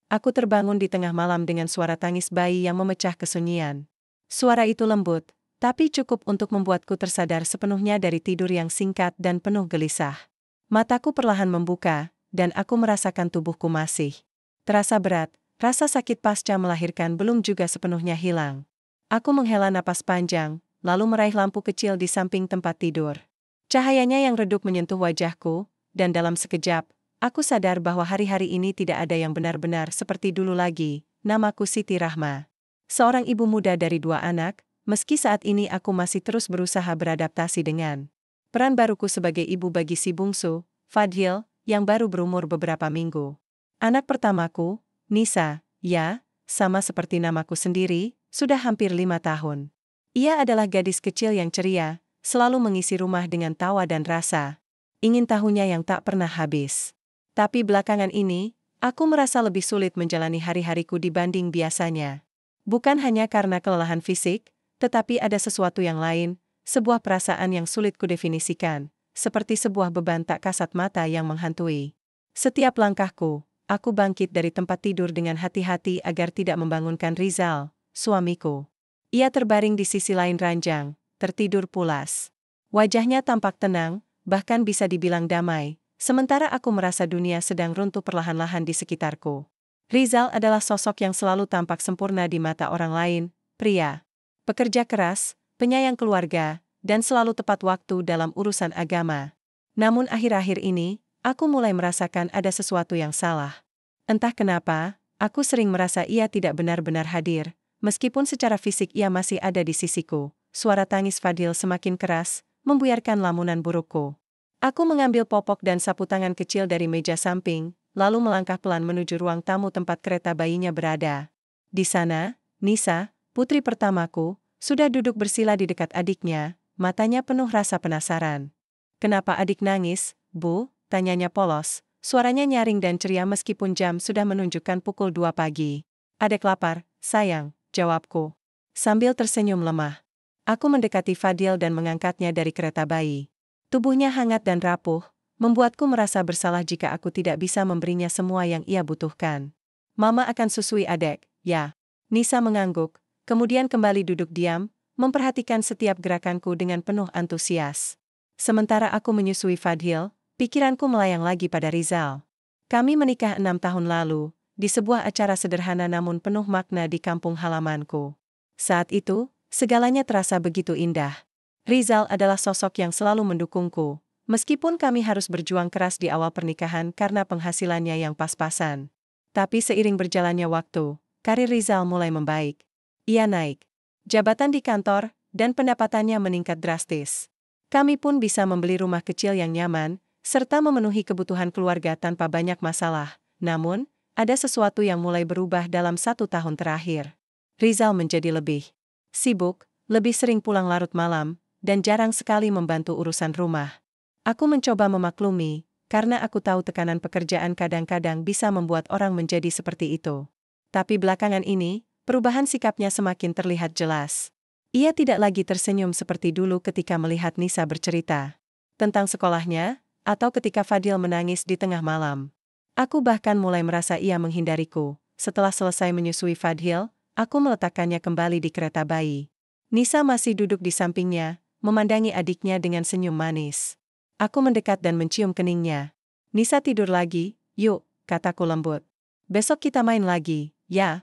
Aku terbangun di tengah malam dengan suara tangis bayi yang memecah kesunyian. Suara itu lembut, tapi cukup untuk membuatku tersadar sepenuhnya dari tidur yang singkat dan penuh gelisah. Mataku perlahan membuka, dan aku merasakan tubuhku masih terasa berat. Rasa sakit pasca melahirkan belum juga sepenuhnya hilang. Aku menghela napas panjang, lalu meraih lampu kecil di samping tempat tidur. Cahayanya yang redup menyentuh wajahku, dan dalam sekejap, aku sadar bahwa hari-hari ini tidak ada yang benar-benar seperti dulu lagi. Namaku Siti Rahma. Seorang ibu muda dari 2 anak, meski saat ini aku masih terus berusaha beradaptasi dengan peran baruku sebagai ibu bagi si bungsu, Fadhil, yang baru berumur beberapa minggu. Anak pertamaku, Nisa, ya, sama seperti namaku sendiri, sudah hampir 5 tahun. Ia adalah gadis kecil yang ceria, selalu mengisi rumah dengan tawa dan rasa ingin tahunya yang tak pernah habis. Tapi belakangan ini, aku merasa lebih sulit menjalani hari-hariku dibanding biasanya. Bukan hanya karena kelelahan fisik, tetapi ada sesuatu yang lain, sebuah perasaan yang sulit kudefinisikan, seperti sebuah beban tak kasat mata yang menghantui. Setiap langkahku, aku bangkit dari tempat tidur dengan hati-hati agar tidak membangunkan Rizal, suamiku. Ia terbaring di sisi lain ranjang, tertidur pulas. Wajahnya tampak tenang, bahkan bisa dibilang damai, sementara aku merasa dunia sedang runtuh perlahan-lahan di sekitarku. Rizal adalah sosok yang selalu tampak sempurna di mata orang lain, pria pekerja keras, penyayang keluarga, dan selalu tepat waktu dalam urusan agama. Namun akhir-akhir ini, aku mulai merasakan ada sesuatu yang salah. Entah kenapa, aku sering merasa ia tidak benar-benar hadir, meskipun secara fisik ia masih ada di sisiku. Suara tangis Fadhil semakin keras, membuyarkan lamunan burukku. Aku mengambil popok dan sapu tangan kecil dari meja samping, lalu melangkah pelan menuju ruang tamu tempat kereta bayinya berada. Di sana, Nisa, putri pertamaku, sudah duduk bersila di dekat adiknya, matanya penuh rasa penasaran. "Kenapa adik nangis, Bu?" tanyanya polos, suaranya nyaring dan ceria meskipun jam sudah menunjukkan pukul 2 pagi. "Adek lapar, sayang," jawabku, sambil tersenyum lemah. Aku mendekati Fadhil dan mengangkatnya dari kereta bayi. Tubuhnya hangat dan rapuh, membuatku merasa bersalah jika aku tidak bisa memberinya semua yang ia butuhkan. "Mama akan susui adek, ya?" Nisa mengangguk, kemudian kembali duduk diam, memperhatikan setiap gerakanku dengan penuh antusias. Sementara aku menyusui Fadhil, pikiranku melayang lagi pada Rizal. Kami menikah 6 tahun lalu, di sebuah acara sederhana namun penuh makna di kampung halamanku. Saat itu, segalanya terasa begitu indah. Rizal adalah sosok yang selalu mendukungku, meskipun kami harus berjuang keras di awal pernikahan karena penghasilannya yang pas-pasan. Tapi seiring berjalannya waktu, karir Rizal mulai membaik. Ia naik jabatan di kantor, dan pendapatannya meningkat drastis. Kami pun bisa membeli rumah kecil yang nyaman, serta memenuhi kebutuhan keluarga tanpa banyak masalah. Namun, ada sesuatu yang mulai berubah dalam 1 tahun terakhir. Rizal menjadi lebih sibuk, lebih sering pulang larut malam, dan jarang sekali membantu urusan rumah. Aku mencoba memaklumi, karena aku tahu tekanan pekerjaan kadang-kadang bisa membuat orang menjadi seperti itu. Tapi belakangan ini, perubahan sikapnya semakin terlihat jelas. Ia tidak lagi tersenyum seperti dulu ketika melihat Nisa bercerita tentang sekolahnya, atau ketika Fadhil menangis di tengah malam. Aku bahkan mulai merasa ia menghindariku. Setelah selesai menyusui Fadhil, aku meletakkannya kembali di kereta bayi. Nisa masih duduk di sampingnya, memandangi adiknya dengan senyum manis. Aku mendekat dan mencium keningnya. "Nisa tidur lagi, yuk," kataku lembut. "Besok kita main lagi, ya?"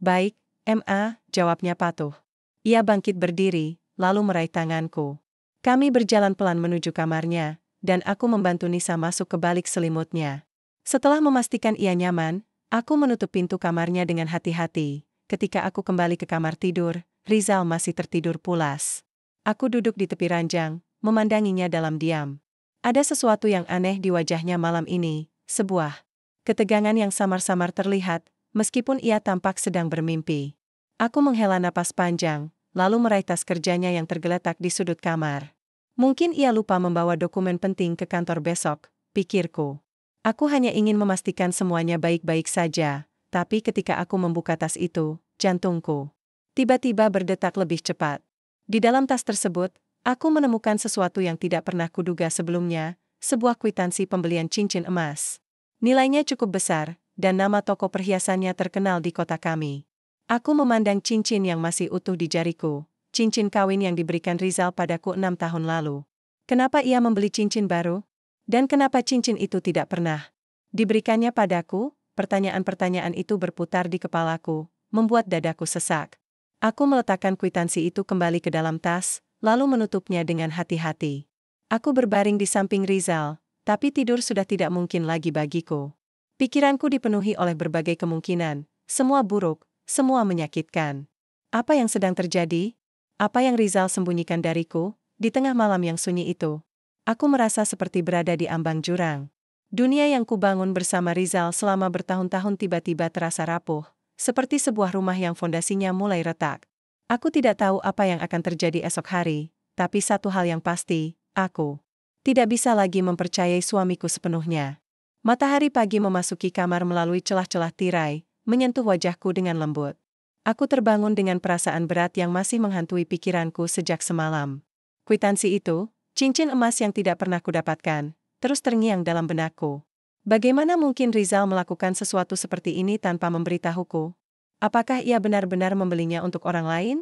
"Baik, Ma," jawabnya patuh. Ia bangkit berdiri, lalu meraih tanganku. Kami berjalan pelan menuju kamarnya, dan aku membantu Nisa masuk ke balik selimutnya. Setelah memastikan ia nyaman, aku menutup pintu kamarnya dengan hati-hati. Ketika aku kembali ke kamar tidur, Rizal masih tertidur pulas. Aku duduk di tepi ranjang, memandanginya dalam diam. Ada sesuatu yang aneh di wajahnya malam ini, sebuah ketegangan yang samar-samar terlihat, meskipun ia tampak sedang bermimpi. Aku menghela napas panjang, lalu meraih tas kerjanya yang tergeletak di sudut kamar. Mungkin ia lupa membawa dokumen penting ke kantor besok, pikirku. Aku hanya ingin memastikan semuanya baik-baik saja, tapi ketika aku membuka tas itu, jantungku tiba-tiba berdetak lebih cepat. Di dalam tas tersebut, aku menemukan sesuatu yang tidak pernah kuduga sebelumnya, sebuah kwitansi pembelian cincin emas. Nilainya cukup besar, dan nama toko perhiasannya terkenal di kota kami. Aku memandang cincin yang masih utuh di jariku, cincin kawin yang diberikan Rizal padaku 6 tahun lalu. Kenapa ia membeli cincin baru? Dan kenapa cincin itu tidak pernah diberikannya padaku? Pertanyaan-pertanyaan itu berputar di kepalaku, membuat dadaku sesak. Aku meletakkan kwitansi itu kembali ke dalam tas, lalu menutupnya dengan hati-hati. Aku berbaring di samping Rizal, tapi tidur sudah tidak mungkin lagi bagiku. Pikiranku dipenuhi oleh berbagai kemungkinan, semua buruk, semua menyakitkan. Apa yang sedang terjadi? Apa yang Rizal sembunyikan dariku, di tengah malam yang sunyi itu? Aku merasa seperti berada di ambang jurang. Dunia yang kubangun bersama Rizal selama bertahun-tahun tiba-tiba terasa rapuh, seperti sebuah rumah yang fondasinya mulai retak. Aku tidak tahu apa yang akan terjadi esok hari, tapi satu hal yang pasti, aku tidak bisa lagi mempercayai suamiku sepenuhnya. Matahari pagi memasuki kamar melalui celah-celah tirai, menyentuh wajahku dengan lembut. Aku terbangun dengan perasaan berat yang masih menghantui pikiranku sejak semalam. Kwitansi itu, cincin emas yang tidak pernah kudapatkan, terus terngiang dalam benakku. Bagaimana mungkin Rizal melakukan sesuatu seperti ini tanpa memberitahuku? Apakah ia benar-benar membelinya untuk orang lain?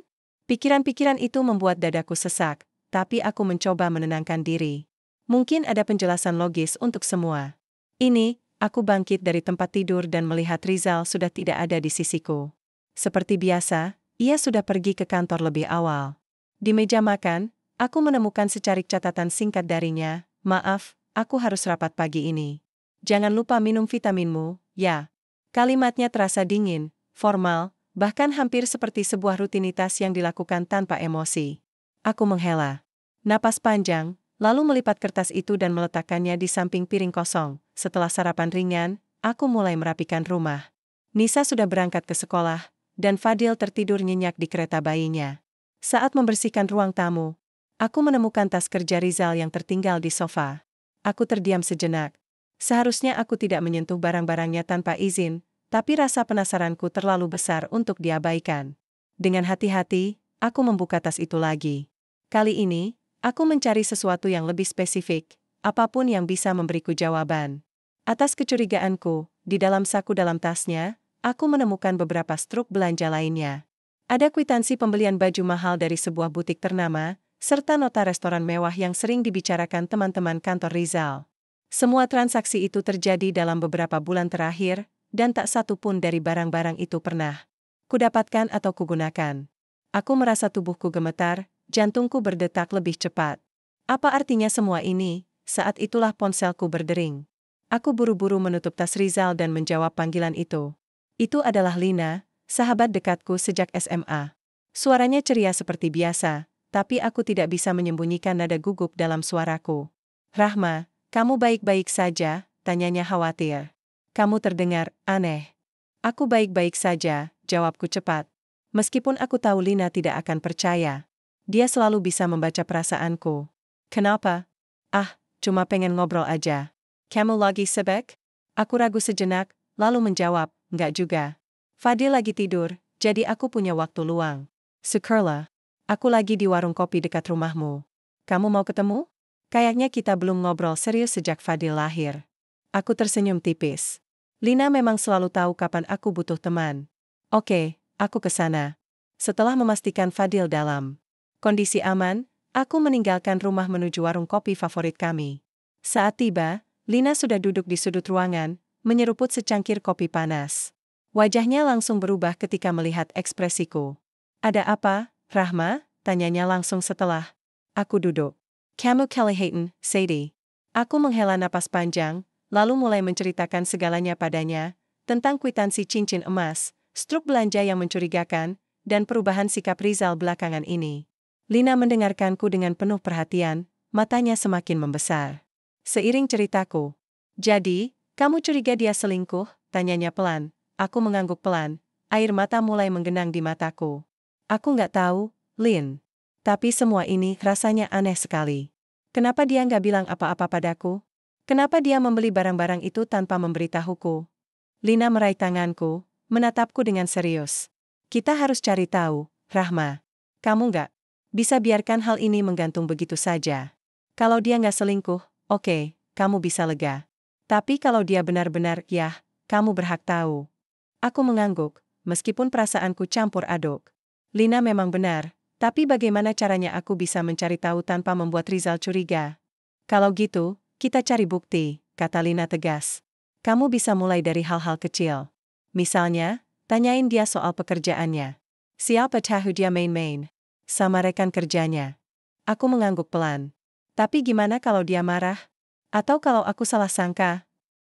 Pikiran-pikiran itu membuat dadaku sesak, tapi aku mencoba menenangkan diri. Mungkin ada penjelasan logis untuk semua. Ini, aku bangkit dari tempat tidur dan melihat Rizal sudah tidak ada di sisiku. Seperti biasa, ia sudah pergi ke kantor lebih awal. Di meja makan, aku menemukan secarik catatan singkat darinya. Maaf, aku harus rapat pagi ini. Jangan lupa minum vitaminmu, ya. Kalimatnya terasa dingin, formal, bahkan hampir seperti sebuah rutinitas yang dilakukan tanpa emosi. Aku menghela napas panjang, lalu melipat kertas itu dan meletakkannya di samping piring kosong. Setelah sarapan ringan, aku mulai merapikan rumah. Nisa sudah berangkat ke sekolah, dan Fadil tertidur nyenyak di kereta bayinya. Saat membersihkan ruang tamu, aku menemukan tas kerja Rizal yang tertinggal di sofa. Aku terdiam sejenak. Seharusnya aku tidak menyentuh barang-barangnya tanpa izin, tapi rasa penasaranku terlalu besar untuk diabaikan. Dengan hati-hati, aku membuka tas itu lagi. Kali ini, aku mencari sesuatu yang lebih spesifik, apapun yang bisa memberiku jawaban. Atas kecurigaanku, di dalam saku dalam tasnya, aku menemukan beberapa struk belanja lainnya. Ada kwitansi pembelian baju mahal dari sebuah butik ternama, serta nota restoran mewah yang sering dibicarakan teman-teman kantor Rizal. Semua transaksi itu terjadi dalam beberapa bulan terakhir, dan tak satu pun dari barang-barang itu pernah kudapatkan atau kugunakan. Aku merasa tubuhku gemetar, jantungku berdetak lebih cepat. Apa artinya semua ini? Saat itulah ponselku berdering. Aku buru-buru menutup tas Rizal dan menjawab panggilan itu. Itu adalah Lina, sahabat dekatku sejak SMA. Suaranya ceria seperti biasa, tapi aku tidak bisa menyembunyikan nada gugup dalam suaraku. Rahma, kamu baik-baik saja? Tanyanya khawatir. Kamu terdengar aneh. Aku baik-baik saja, jawabku cepat. Meskipun aku tahu Lina tidak akan percaya. Dia selalu bisa membaca perasaanku. Kenapa? Ah, cuma pengen ngobrol aja. Kamu lagi sibuk? Aku ragu sejenak, lalu menjawab, enggak juga. Fadil lagi tidur, jadi aku punya waktu luang. Syukurlah. Aku lagi di warung kopi dekat rumahmu. Kamu mau ketemu? Kayaknya kita belum ngobrol serius sejak Fadil lahir. Aku tersenyum tipis. Lina memang selalu tahu kapan aku butuh teman. Oke, aku ke sana. Setelah memastikan Fadil dalam kondisi aman, aku meninggalkan rumah menuju warung kopi favorit kami. Saat tiba, Lina sudah duduk di sudut ruangan, menyeruput secangkir kopi panas. Wajahnya langsung berubah ketika melihat ekspresiku. Ada apa, Rahma? Tanyanya langsung setelah aku duduk. Kamu Kelly Hayton, Sadie. Aku menghela napas panjang, lalu mulai menceritakan segalanya padanya, tentang kwitansi cincin emas, struk belanja yang mencurigakan, dan perubahan sikap Rizal belakangan ini. Lina mendengarkanku dengan penuh perhatian, matanya semakin membesar. Seiring ceritaku. Jadi, kamu curiga dia selingkuh? Tanyanya pelan. Aku mengangguk pelan, air mata mulai menggenang di mataku. Aku nggak tahu, Lin. Tapi semua ini rasanya aneh sekali. Kenapa dia nggak bilang apa-apa padaku? Kenapa dia membeli barang-barang itu tanpa memberitahuku? Lina meraih tanganku, menatapku dengan serius. Kita harus cari tahu, Rahma. Kamu nggak bisa biarkan hal ini menggantung begitu saja. Kalau dia nggak selingkuh, oke, kamu bisa lega. Tapi kalau dia benar-benar, ya, kamu berhak tahu. Aku mengangguk, meskipun perasaanku campur aduk. Lina memang benar, tapi bagaimana caranya aku bisa mencari tahu tanpa membuat Rizal curiga? Kalau gitu, kita cari bukti, kata Lina tegas. Kamu bisa mulai dari hal-hal kecil. Misalnya, tanyain dia soal pekerjaannya. Siapa tahu dia main-main sama rekan kerjanya. Aku mengangguk pelan. Tapi gimana kalau dia marah? Atau kalau aku salah sangka?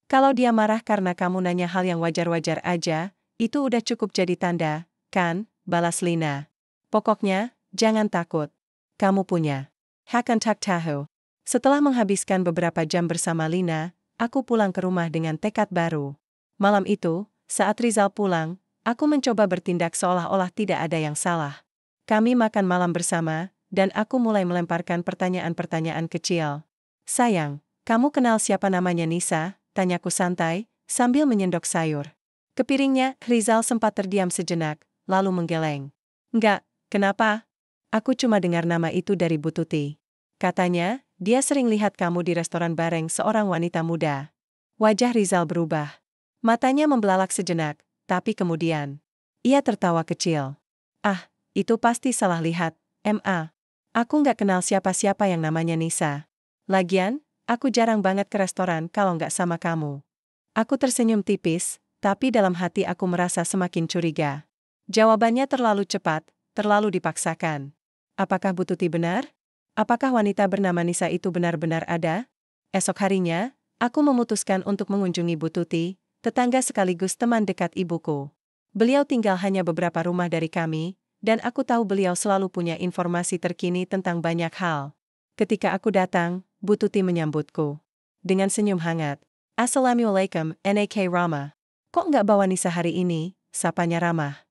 Kalau dia marah karena kamu nanya hal yang wajar-wajar aja, itu udah cukup jadi tanda, kan? Balas Lina. Pokoknya, jangan takut. Kamu punya hak untuk tahu. Setelah menghabiskan beberapa jam bersama Lina, aku pulang ke rumah dengan tekad baru. Malam itu, saat Rizal pulang, aku mencoba bertindak seolah-olah tidak ada yang salah. Kami makan malam bersama, dan aku mulai melemparkan pertanyaan-pertanyaan kecil. Sayang, kamu kenal siapa namanya Nisa? Tanyaku santai, sambil menyendok sayur. Ke piringnya, Rizal sempat terdiam sejenak, lalu menggeleng. Enggak, kenapa? Aku cuma dengar nama itu dari Bu Tuti. Katanya, dia sering lihat kamu di restoran bareng seorang wanita muda. Wajah Rizal berubah. Matanya membelalak sejenak, tapi kemudian, ia tertawa kecil. Ah, itu pasti salah lihat, Ma. Aku nggak kenal siapa-siapa yang namanya Nisa. Lagian, aku jarang banget ke restoran kalau nggak sama kamu. Aku tersenyum tipis, tapi dalam hati aku merasa semakin curiga. Jawabannya terlalu cepat, terlalu dipaksakan. Apakah Bu Tuti benar? Apakah wanita bernama Nisa itu benar-benar ada? Esok harinya, aku memutuskan untuk mengunjungi Bu Tuti, tetangga sekaligus teman dekat ibuku. Beliau tinggal hanya beberapa rumah dari kami, dan aku tahu beliau selalu punya informasi terkini tentang banyak hal. Ketika aku datang, Bu Tuti menyambutku dengan senyum hangat. Assalamualaikum, Nak Rama. Kok nggak bawa Nisa hari ini? Sapanya ramah.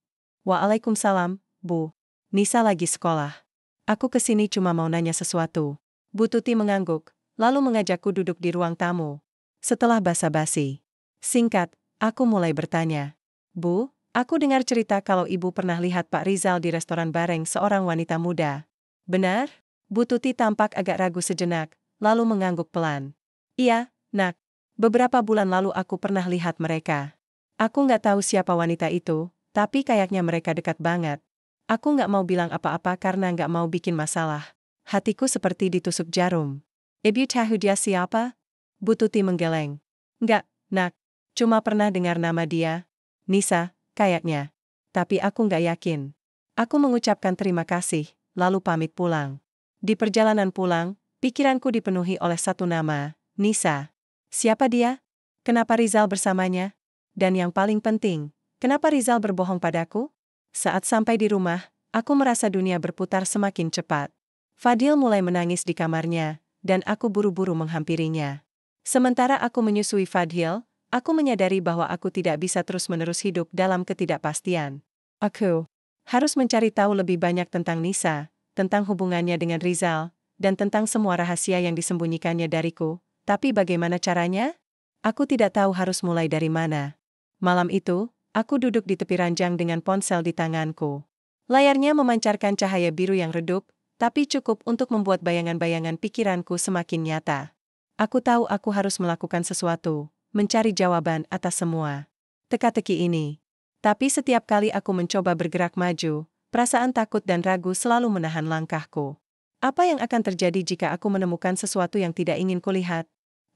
Waalaikumsalam, Bu. Nisa lagi sekolah. Aku kesini cuma mau nanya sesuatu. Bu Tuti mengangguk, lalu mengajakku duduk di ruang tamu. Setelah basa-basi singkat, aku mulai bertanya. Bu, aku dengar cerita kalau ibu pernah lihat Pak Rizal di restoran bareng seorang wanita muda. Benar? Bu Tuti tampak agak ragu sejenak, lalu mengangguk pelan. Iya, Nak. Beberapa bulan lalu aku pernah lihat mereka. Aku nggak tahu siapa wanita itu, tapi kayaknya mereka dekat banget. Aku nggak mau bilang apa-apa karena nggak mau bikin masalah. Hatiku seperti ditusuk jarum. Ibu tahu dia siapa? Bu Tuti menggeleng. Nggak, Nak. Cuma pernah dengar nama dia. Nisa, kayaknya. Tapi aku nggak yakin. Aku mengucapkan terima kasih, lalu pamit pulang. Di perjalanan pulang, pikiranku dipenuhi oleh satu nama, Nisa. Siapa dia? Kenapa Rizal bersamanya? Dan yang paling penting, kenapa Rizal berbohong padaku? Saat sampai di rumah, aku merasa dunia berputar semakin cepat. Fadil mulai menangis di kamarnya, dan aku buru-buru menghampirinya. Sementara aku menyusui Fadil, aku menyadari bahwa aku tidak bisa terus-menerus hidup dalam ketidakpastian. Aku harus mencari tahu lebih banyak tentang Nisa, tentang hubungannya dengan Rizal, dan tentang semua rahasia yang disembunyikannya dariku. Tapi bagaimana caranya? Aku tidak tahu harus mulai dari mana. Malam itu, aku duduk di tepi ranjang dengan ponsel di tanganku. Layarnya memancarkan cahaya biru yang redup, tapi cukup untuk membuat bayangan-bayangan pikiranku semakin nyata. Aku tahu aku harus melakukan sesuatu, mencari jawaban atas semua teka-teki ini. Tapi setiap kali aku mencoba bergerak maju, perasaan takut dan ragu selalu menahan langkahku. Apa yang akan terjadi jika aku menemukan sesuatu yang tidak ingin kulihat?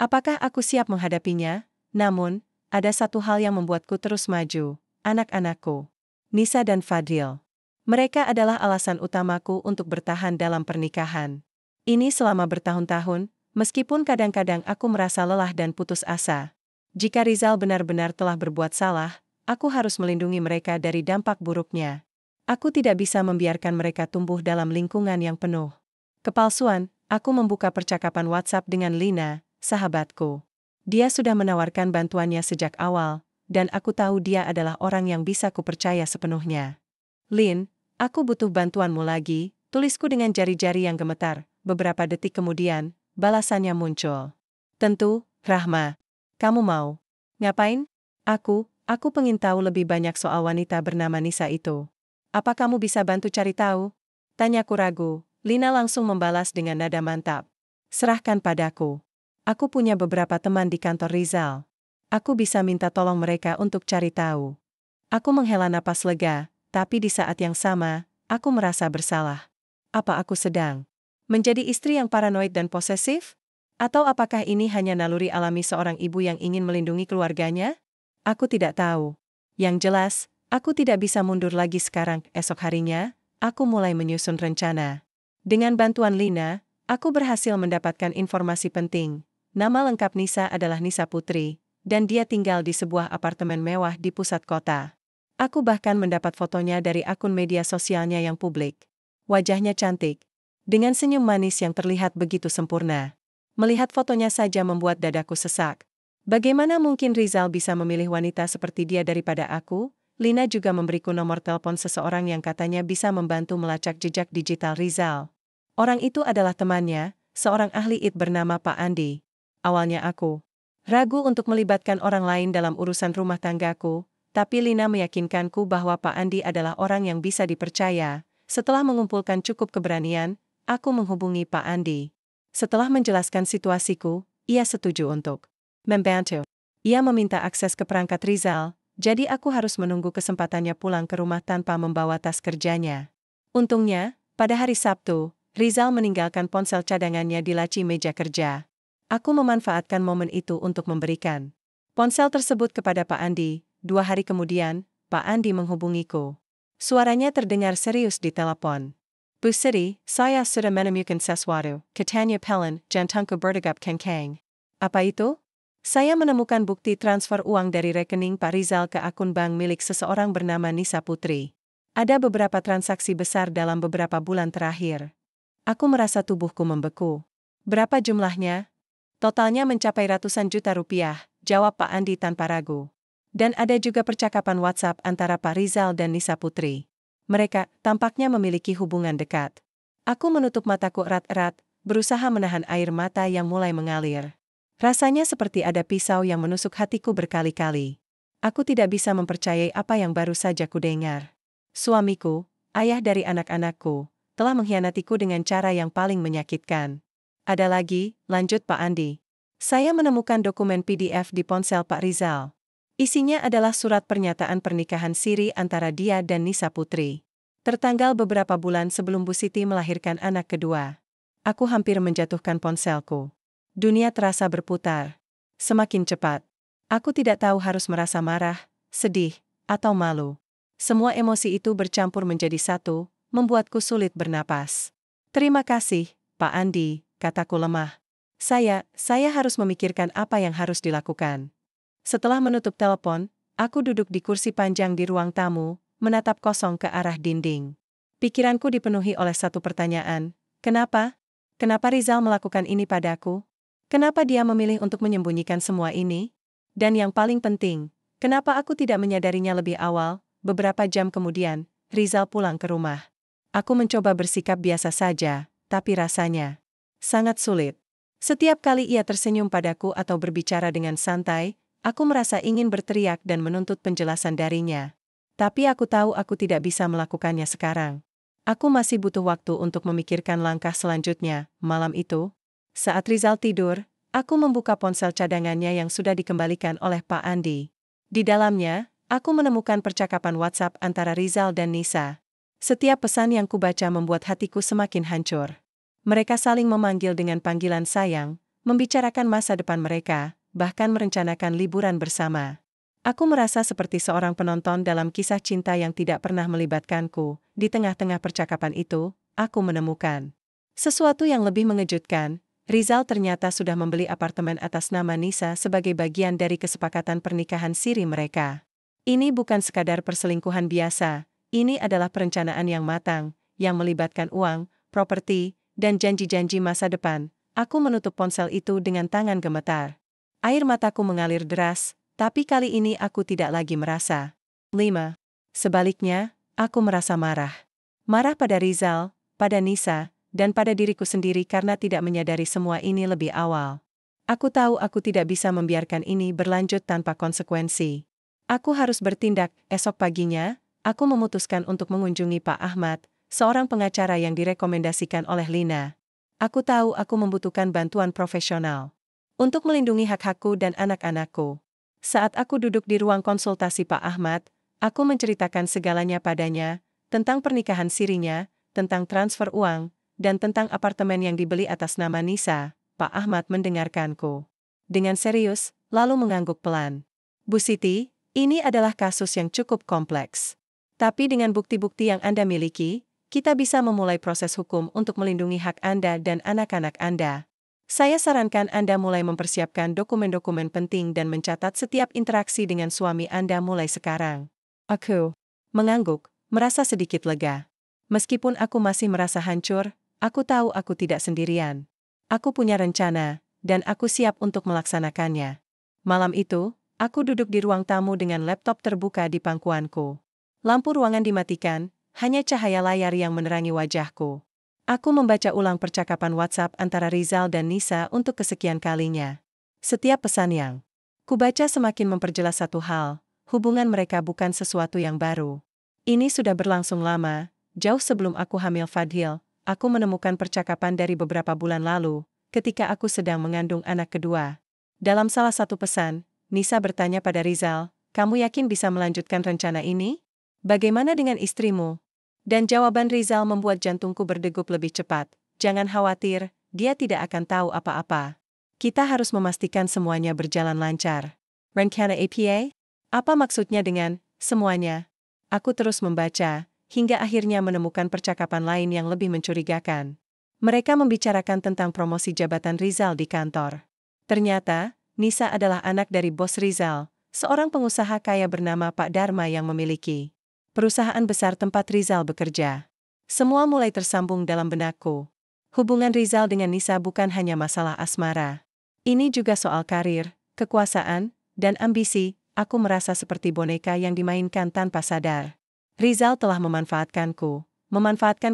Apakah aku siap menghadapinya? Namun, ada satu hal yang membuatku terus maju, anak-anakku. Nisa dan Fadil. Mereka adalah alasan utamaku untuk bertahan dalam pernikahan. Ini selama bertahun-tahun, meskipun kadang-kadang aku merasa lelah dan putus asa. Jika Rizal benar-benar telah berbuat salah, aku harus melindungi mereka dari dampak buruknya. Aku tidak bisa membiarkan mereka tumbuh dalam lingkungan yang penuh kepalsuan. Aku membuka percakapan WhatsApp dengan Lina, sahabatku. Dia sudah menawarkan bantuannya sejak awal, dan aku tahu dia adalah orang yang bisa kupercaya sepenuhnya. Lin, aku butuh bantuanmu lagi, tulisku dengan jari-jari yang gemetar. Beberapa detik kemudian, balasannya muncul. Tentu, Rahma. Kamu mau? Ngapain? Aku pengen tahu lebih banyak soal wanita bernama Nisa itu. Apa kamu bisa bantu cari tahu? Tanyaku ragu. Lina langsung membalas dengan nada mantap. Serahkan padaku. Aku punya beberapa teman di kantor Rizal. Aku bisa minta tolong mereka untuk cari tahu. Aku menghela napas lega, tapi di saat yang sama, aku merasa bersalah. Apa aku sedang menjadi istri yang paranoid dan posesif? Atau apakah ini hanya naluri alami seorang ibu yang ingin melindungi keluarganya? Aku tidak tahu. Yang jelas, aku tidak bisa mundur lagi sekarang. Esok harinya, aku mulai menyusun rencana. Dengan bantuan Lina, aku berhasil mendapatkan informasi penting. Nama lengkap Nisa adalah Nisa Putri, dan dia tinggal di sebuah apartemen mewah di pusat kota. Aku bahkan mendapat fotonya dari akun media sosialnya yang publik. Wajahnya cantik, dengan senyum manis yang terlihat begitu sempurna. Melihat fotonya saja membuat dadaku sesak. Bagaimana mungkin Rizal bisa memilih wanita seperti dia daripada aku? Lina juga memberiku nomor telepon seseorang yang katanya bisa membantu melacak jejak digital Rizal. Orang itu adalah temannya, seorang ahli IT bernama Pak Andi. Awalnya aku ragu untuk melibatkan orang lain dalam urusan rumah tanggaku, tapi Lina meyakinkanku bahwa Pak Andi adalah orang yang bisa dipercaya. Setelah mengumpulkan cukup keberanian, aku menghubungi Pak Andi. Setelah menjelaskan situasiku, ia setuju untuk membantu. Ia meminta akses ke perangkat Rizal, jadi aku harus menunggu kesempatannya pulang ke rumah tanpa membawa tas kerjanya. Untungnya, pada hari Sabtu, Rizal meninggalkan ponsel cadangannya di laci meja kerja. Aku memanfaatkan momen itu untuk memberikan ponsel tersebut kepada Pak Andi. 2 hari kemudian, Pak Andi menghubungiku. Suaranya terdengar serius di telepon. Bu Siti, saya sudah menemukan sesuatu, katanya pelan, jantungku berdegup kencang. Apa itu? Saya menemukan bukti transfer uang dari rekening Pak Rizal ke akun bank milik seseorang bernama Nisa Putri. Ada beberapa transaksi besar dalam beberapa bulan terakhir. Aku merasa tubuhku membeku. Berapa jumlahnya? Totalnya mencapai ratusan juta rupiah, jawab Pak Andi tanpa ragu. Dan ada juga percakapan WhatsApp antara Pak Rizal dan Nisa Putri. Mereka tampaknya memiliki hubungan dekat. Aku menutup mataku erat-erat, berusaha menahan air mata yang mulai mengalir. Rasanya seperti ada pisau yang menusuk hatiku berkali-kali. Aku tidak bisa mempercayai apa yang baru saja kudengar. Suamiku, ayah dari anak-anakku, telah mengkhianatiku dengan cara yang paling menyakitkan. Ada lagi, lanjut Pak Andi. Saya menemukan dokumen PDF di ponsel Pak Rizal. Isinya adalah surat pernyataan pernikahan siri antara dia dan Nisa Putri. Tertanggal beberapa bulan sebelum Bu Siti melahirkan anak kedua. Aku hampir menjatuhkan ponselku. Dunia terasa berputar. Semakin cepat. Aku tidak tahu harus merasa marah, sedih, atau malu. Semua emosi itu bercampur menjadi satu, membuatku sulit bernapas. Terima kasih, Pak Andi, kataku lemah. Saya harus memikirkan apa yang harus dilakukan. Setelah menutup telepon, aku duduk di kursi panjang di ruang tamu, menatap kosong ke arah dinding. Pikiranku dipenuhi oleh satu pertanyaan, kenapa? Kenapa Rizal melakukan ini padaku? Kenapa dia memilih untuk menyembunyikan semua ini? Dan yang paling penting, kenapa aku tidak menyadarinya lebih awal? Beberapa jam kemudian, Rizal pulang ke rumah. Aku mencoba bersikap biasa saja, tapi rasanya sangat sulit. Setiap kali ia tersenyum padaku atau berbicara dengan santai, aku merasa ingin berteriak dan menuntut penjelasan darinya. Tapi aku tahu aku tidak bisa melakukannya sekarang. Aku masih butuh waktu untuk memikirkan langkah selanjutnya. Malam itu, saat Rizal tidur, aku membuka ponsel cadangannya yang sudah dikembalikan oleh Pak Andi. Di dalamnya, aku menemukan percakapan WhatsApp antara Rizal dan Nisa. Setiap pesan yang kubaca membuat hatiku semakin hancur. Mereka saling memanggil dengan panggilan sayang, membicarakan masa depan mereka, bahkan merencanakan liburan bersama. Aku merasa seperti seorang penonton dalam kisah cinta yang tidak pernah melibatkanku. Di tengah-tengah percakapan itu, aku menemukan sesuatu yang lebih mengejutkan. Rizal ternyata sudah membeli apartemen atas nama Nisa sebagai bagian dari kesepakatan pernikahan siri mereka. Ini bukan sekadar perselingkuhan biasa, ini adalah perencanaan yang matang, yang melibatkan uang, properti, dan janji-janji masa depan. Aku menutup ponsel itu dengan tangan gemetar. Air mataku mengalir deras, tapi kali ini aku tidak lagi merasa 5. Sebaliknya, aku merasa marah. Marah pada Rizal, pada Nisa, dan pada diriku sendiri karena tidak menyadari semua ini lebih awal. Aku tahu aku tidak bisa membiarkan ini berlanjut tanpa konsekuensi. Aku harus bertindak. Esok paginya, aku memutuskan untuk mengunjungi Pak Ahmad, seorang pengacara yang direkomendasikan oleh Lina. Aku tahu aku membutuhkan bantuan profesional untuk melindungi hak-hakku dan anak-anakku. Saat aku duduk di ruang konsultasi Pak Ahmad, aku menceritakan segalanya padanya, tentang pernikahan sirinya, tentang transfer uang, dan tentang apartemen yang dibeli atas nama Nisa. Pak Ahmad mendengarkanku dengan serius, lalu mengangguk pelan. Bu Siti, ini adalah kasus yang cukup kompleks. Tapi dengan bukti-bukti yang Anda miliki, kita bisa memulai proses hukum untuk melindungi hak Anda dan anak-anak Anda. Saya sarankan Anda mulai mempersiapkan dokumen-dokumen penting dan mencatat setiap interaksi dengan suami Anda mulai sekarang. Aku mengangguk, merasa sedikit lega. Meskipun aku masih merasa hancur, aku tahu aku tidak sendirian. Aku punya rencana, dan aku siap untuk melaksanakannya. Malam itu, aku duduk di ruang tamu dengan laptop terbuka di pangkuanku. Lampu ruangan dimatikan, hanya cahaya layar yang menerangi wajahku. Aku membaca ulang percakapan WhatsApp antara Rizal dan Nisa untuk kesekian kalinya. Setiap pesan yang kubaca semakin memperjelas satu hal, hubungan mereka bukan sesuatu yang baru. Ini sudah berlangsung lama, jauh sebelum aku hamil Fadhil. Aku menemukan percakapan dari beberapa bulan lalu, ketika aku sedang mengandung anak kedua. Dalam salah satu pesan, Nisa bertanya pada Rizal, "Kamu yakin bisa melanjutkan rencana ini? Bagaimana dengan istrimu?" Dan jawaban Rizal membuat jantungku berdegup lebih cepat. "Jangan khawatir, dia tidak akan tahu apa-apa. Kita harus memastikan semuanya berjalan lancar." Rencana APA? Apa maksudnya dengan semuanya? Aku terus membaca, hingga akhirnya menemukan percakapan lain yang lebih mencurigakan. Mereka membicarakan tentang promosi jabatan Rizal di kantor. Ternyata, Nisa adalah anak dari bos Rizal, seorang pengusaha kaya bernama Pak Dharma yang memiliki perusahaan besar tempat Rizal bekerja. Semua mulai tersambung dalam benakku. Hubungan Rizal dengan Nisa bukan hanya masalah asmara. Ini juga soal karir, kekuasaan, dan ambisi. Aku merasa seperti boneka yang dimainkan tanpa sadar. Rizal telah memanfaatkan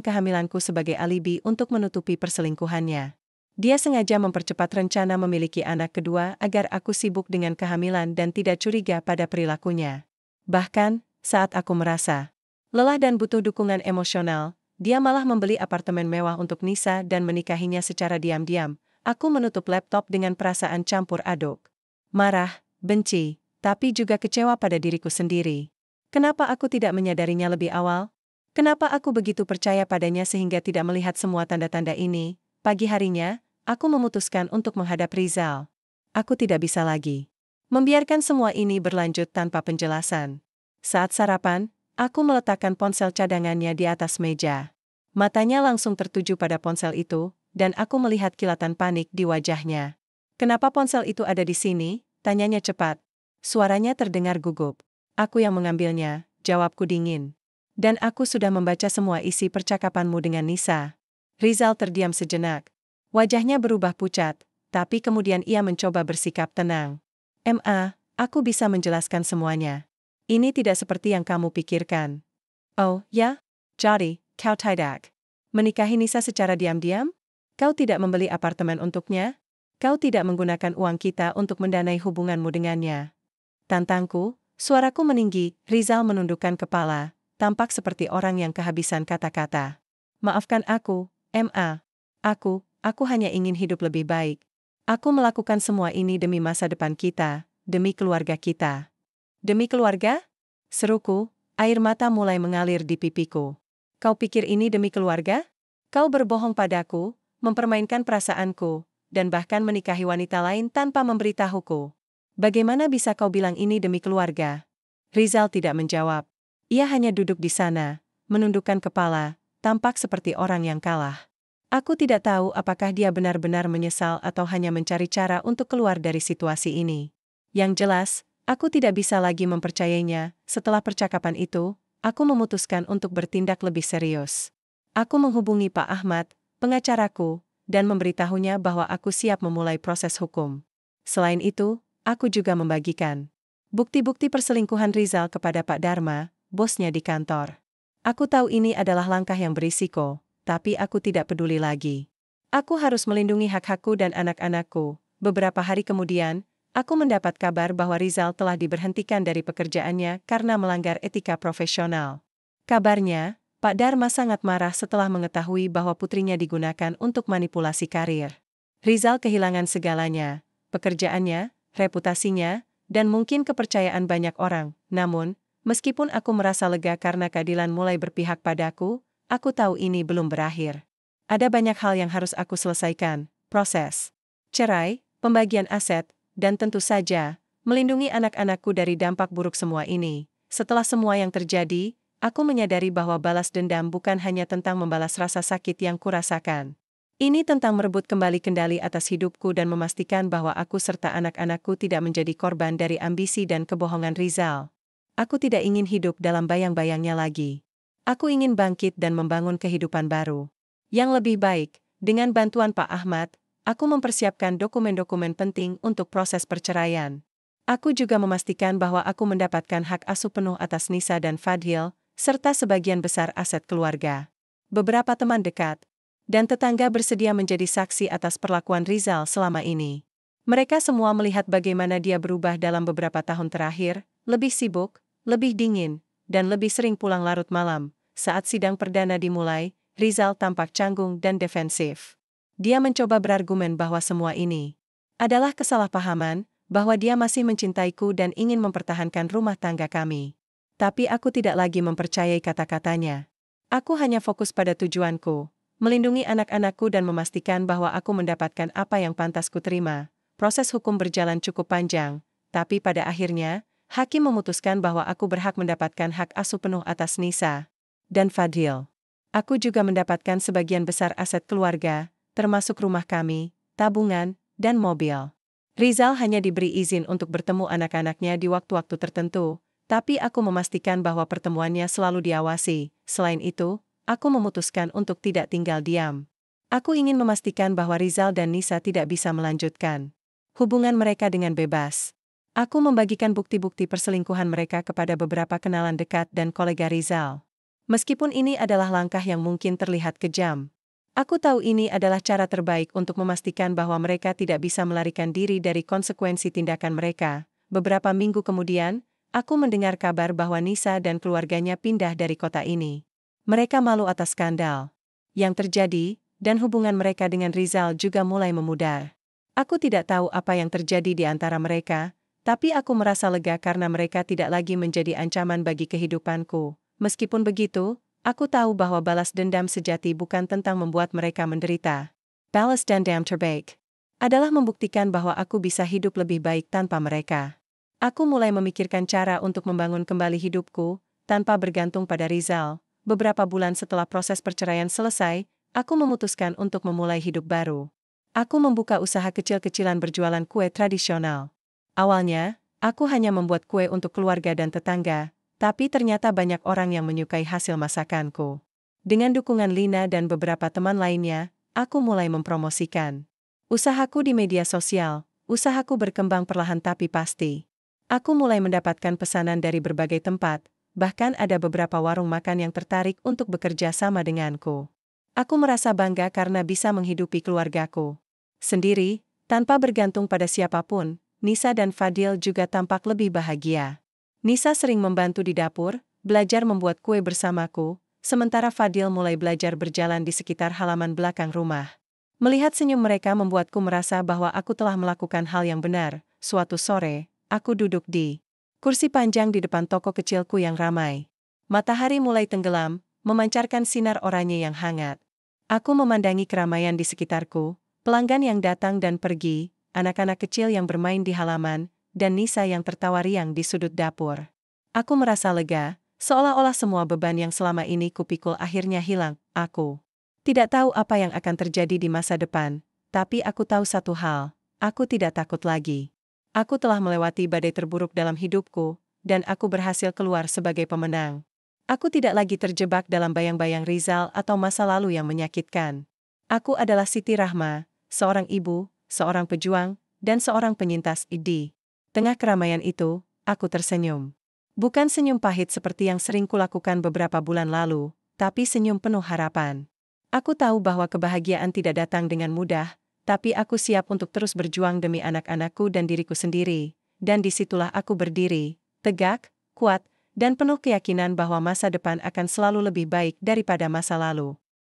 kehamilanku sebagai alibi untuk menutupi perselingkuhannya. Dia sengaja mempercepat rencana memiliki anak kedua agar aku sibuk dengan kehamilan dan tidak curiga pada perilakunya. Bahkan, saat aku merasa lelah dan butuh dukungan emosional, dia malah membeli apartemen mewah untuk Nisa dan menikahinya secara diam-diam. Aku menutup laptop dengan perasaan campur aduk. Marah, benci, tapi juga kecewa pada diriku sendiri. Kenapa aku tidak menyadarinya lebih awal? Kenapa aku begitu percaya padanya sehingga tidak melihat semua tanda-tanda ini? Pagi harinya, aku memutuskan untuk menghadap Rizal. Aku tidak bisa lagi membiarkan semua ini berlanjut tanpa penjelasan. Saat sarapan, aku meletakkan ponsel cadangannya di atas meja. Matanya langsung tertuju pada ponsel itu, dan aku melihat kilatan panik di wajahnya. "Kenapa ponsel itu ada di sini?" tanyanya cepat. Suaranya terdengar gugup. "Aku yang mengambilnya," jawabku dingin. "Dan aku sudah membaca semua isi percakapanmu dengan Nisa." Rizal terdiam sejenak. Wajahnya berubah pucat, tapi kemudian ia mencoba bersikap tenang. Aku bisa menjelaskan semuanya. Ini tidak seperti yang kamu pikirkan." "Oh, ya? Jadi, kau tidak menikahi Nisa secara diam-diam? Kau tidak membeli apartemen untuknya? Kau tidak menggunakan uang kita untuk mendanai hubunganmu dengannya?" Tantangku, suaraku meninggi. Rizal menundukkan kepala, tampak seperti orang yang kehabisan kata-kata. "Maafkan aku, Ma. Aku hanya ingin hidup lebih baik. Aku melakukan semua ini demi masa depan kita, demi keluarga kita." "Demi keluarga?" seruku, air mata mulai mengalir di pipiku. "Kau pikir ini demi keluarga? Kau berbohong padaku, mempermainkan perasaanku, dan bahkan menikahi wanita lain tanpa memberitahuku. Bagaimana bisa kau bilang ini demi keluarga?" Rizal tidak menjawab. Ia hanya duduk di sana, menundukkan kepala, tampak seperti orang yang kalah. Aku tidak tahu apakah dia benar-benar menyesal atau hanya mencari cara untuk keluar dari situasi ini. Yang jelas, aku tidak bisa lagi mempercayainya. Setelah percakapan itu, aku memutuskan untuk bertindak lebih serius. Aku menghubungi Pak Ahmad, pengacaraku, dan memberitahunya bahwa aku siap memulai proses hukum. Selain itu, aku juga membagikan bukti-bukti perselingkuhan Rizal kepada Pak Dharma, bosnya di kantor. Aku tahu ini adalah langkah yang berisiko, tapi aku tidak peduli lagi. Aku harus melindungi hak-hakku dan anak-anakku. Beberapa hari kemudian, aku mendapat kabar bahwa Rizal telah diberhentikan dari pekerjaannya karena melanggar etika profesional. Kabarnya, Pak Dharma sangat marah setelah mengetahui bahwa putrinya digunakan untuk manipulasi karir. Rizal kehilangan segalanya, pekerjaannya, reputasinya, dan mungkin kepercayaan banyak orang. Namun, meskipun aku merasa lega karena keadilan mulai berpihak padaku, aku tahu ini belum berakhir. Ada banyak hal yang harus aku selesaikan, proses cerai, pembagian aset, dan tentu saja, melindungi anak-anakku dari dampak buruk semua ini. Setelah semua yang terjadi, aku menyadari bahwa balas dendam bukan hanya tentang membalas rasa sakit yang kurasakan. Ini tentang merebut kembali kendali atas hidupku dan memastikan bahwa aku serta anak-anakku tidak menjadi korban dari ambisi dan kebohongan Rizal. Aku tidak ingin hidup dalam bayang-bayangnya lagi. Aku ingin bangkit dan membangun kehidupan baru yang lebih baik. Dengan bantuan Pak Ahmad, aku mempersiapkan dokumen-dokumen penting untuk proses perceraian. Aku juga memastikan bahwa aku mendapatkan hak asuh penuh atas Nisa dan Fadhil, serta sebagian besar aset keluarga. Beberapa teman dekat dan tetangga bersedia menjadi saksi atas perlakuan Rizal selama ini. Mereka semua melihat bagaimana dia berubah dalam beberapa tahun terakhir, lebih sibuk, lebih dingin, dan lebih sering pulang larut malam. Saat sidang perdana dimulai, Rizal tampak canggung dan defensif. Dia mencoba berargumen bahwa semua ini adalah kesalahpahaman, bahwa dia masih mencintaiku dan ingin mempertahankan rumah tangga kami. Tapi aku tidak lagi mempercayai kata-katanya. Aku hanya fokus pada tujuanku, melindungi anak-anakku dan memastikan bahwa aku mendapatkan apa yang pantas kuterima. Proses hukum berjalan cukup panjang, tapi pada akhirnya, hakim memutuskan bahwa aku berhak mendapatkan hak asuh penuh atas Nisa dan Fadhil. Aku juga mendapatkan sebagian besar aset keluarga, termasuk rumah kami, tabungan, dan mobil. Rizal hanya diberi izin untuk bertemu anak-anaknya di waktu-waktu tertentu, tapi aku memastikan bahwa pertemuannya selalu diawasi. Selain itu, aku memutuskan untuk tidak tinggal diam. Aku ingin memastikan bahwa Rizal dan Nisa tidak bisa melanjutkan hubungan mereka dengan bebas. Aku membagikan bukti-bukti perselingkuhan mereka kepada beberapa kenalan dekat dan kolega Rizal. Meskipun ini adalah langkah yang mungkin terlihat kejam, aku tahu ini adalah cara terbaik untuk memastikan bahwa mereka tidak bisa melarikan diri dari konsekuensi tindakan mereka. Beberapa minggu kemudian, aku mendengar kabar bahwa Nisa dan keluarganya pindah dari kota ini. Mereka malu atas skandal yang terjadi, dan hubungan mereka dengan Rizal juga mulai memudar. Aku tidak tahu apa yang terjadi di antara mereka, tapi aku merasa lega karena mereka tidak lagi menjadi ancaman bagi kehidupanku. Meskipun begitu, aku tahu bahwa balas dendam sejati bukan tentang membuat mereka menderita. Balas dendam terbaik adalah membuktikan bahwa aku bisa hidup lebih baik tanpa mereka. Aku mulai memikirkan cara untuk membangun kembali hidupku, tanpa bergantung pada Rizal. Beberapa bulan setelah proses perceraian selesai, aku memutuskan untuk memulai hidup baru. Aku membuka usaha kecil-kecilan berjualan kue tradisional. Awalnya, aku hanya membuat kue untuk keluarga dan tetangga, tapi ternyata banyak orang yang menyukai hasil masakanku. Dengan dukungan Lina dan beberapa teman lainnya, aku mulai mempromosikan usahaku di media sosial. Usahaku berkembang perlahan tapi pasti. Aku mulai mendapatkan pesanan dari berbagai tempat, bahkan ada beberapa warung makan yang tertarik untuk bekerja sama denganku. Aku merasa bangga karena bisa menghidupi keluargaku sendiri, tanpa bergantung pada siapapun. Nisa dan Fadhil juga tampak lebih bahagia. Nisa sering membantu di dapur, belajar membuat kue bersamaku, sementara Fadhil mulai belajar berjalan di sekitar halaman belakang rumah. Melihat senyum mereka membuatku merasa bahwa aku telah melakukan hal yang benar. Suatu sore, aku duduk di kursi panjang di depan toko kecilku yang ramai. Matahari mulai tenggelam, memancarkan sinar oranye yang hangat. Aku memandangi keramaian di sekitarku, pelanggan yang datang dan pergi, anak-anak kecil yang bermain di halaman, dan Nisa yang tertawa riang di sudut dapur. Aku merasa lega, seolah-olah semua beban yang selama ini kupikul akhirnya hilang. Aku tidak tahu apa yang akan terjadi di masa depan, tapi aku tahu satu hal, aku tidak takut lagi. Aku telah melewati badai terburuk dalam hidupku, dan aku berhasil keluar sebagai pemenang. Aku tidak lagi terjebak dalam bayang-bayang Rizal atau masa lalu yang menyakitkan. Aku adalah Siti Rahma, seorang ibu, seorang pejuang, dan seorang penyintas di tengah keramaian itu, aku tersenyum. Bukan senyum pahit seperti yang sering kulakukan beberapa bulan lalu, tapi senyum penuh harapan. Aku tahu bahwa kebahagiaan tidak datang dengan mudah, tapi aku siap untuk terus berjuang demi anak-anakku dan diriku sendiri, dan disitulah aku berdiri, tegak, kuat, dan penuh keyakinan bahwa masa depan akan selalu lebih baik daripada masa lalu.